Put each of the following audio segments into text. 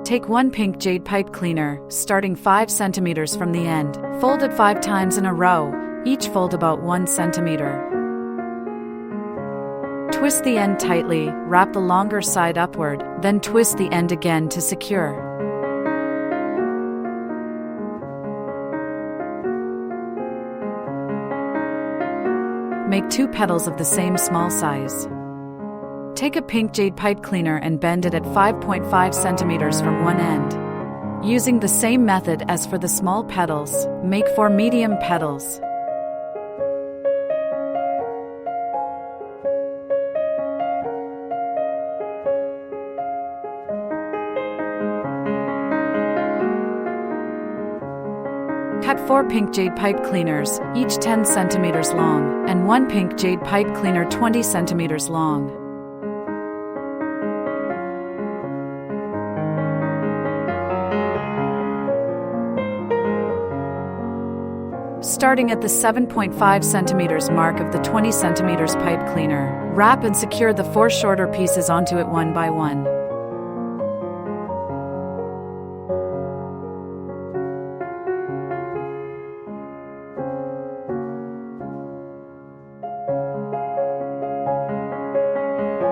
Take one pink jade pipe cleaner, starting 5 centimeters from the end. Fold it 5 times in a row, each fold about 1 centimeter. Twist the end tightly, wrap the longer side upward, then twist the end again to secure. Make 2 petals of the same small size. Take a pink jade pipe cleaner and bend it at 5.5 centimeters from one end. Using the same method as for the small petals, make 4 medium petals. Cut 4 pink jade pipe cleaners, each 10 centimeters long, and 1 pink jade pipe cleaner 20 centimeters long. Starting at the 7.5 centimeters mark of the 20 centimeters pipe cleaner, wrap and secure the 4 shorter pieces onto it one by one.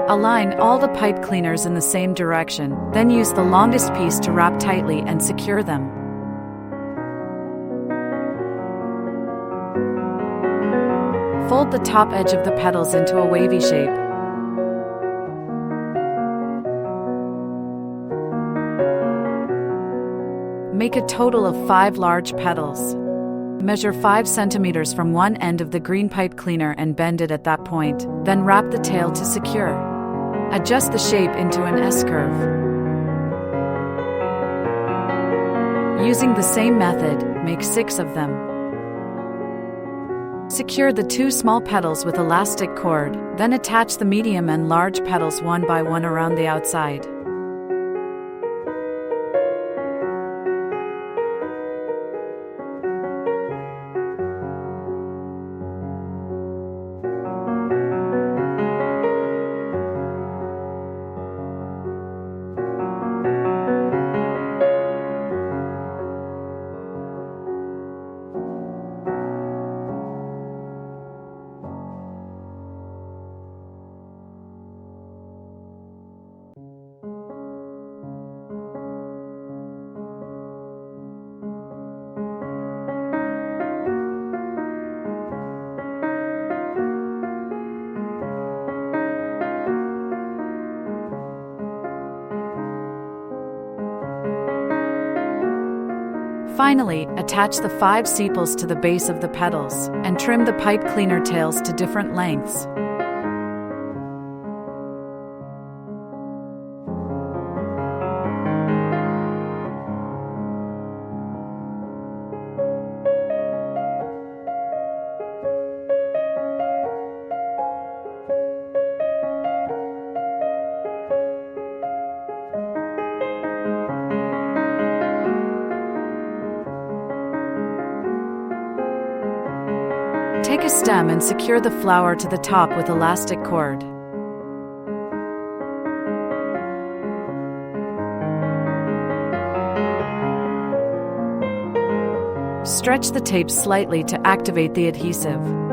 Align all the pipe cleaners in the same direction, then use the longest piece to wrap tightly and secure them. Fold the top edge of the petals into a wavy shape. Make a total of 5 large petals. Measure 5 centimeters from one end of the green pipe cleaner and bend it at that point, then wrap the tail to secure. Adjust the shape into an S-curve. Using the same method, make 6 of them. Secure the 2 small petals with elastic cord, then attach the medium and large petals one by one around the outside. Finally, attach the 5 sepals to the base of the petals, and trim the pipe cleaner tails to different lengths. Take a stem and secure the flower to the top with elastic cord. Stretch the tape slightly to activate the adhesive.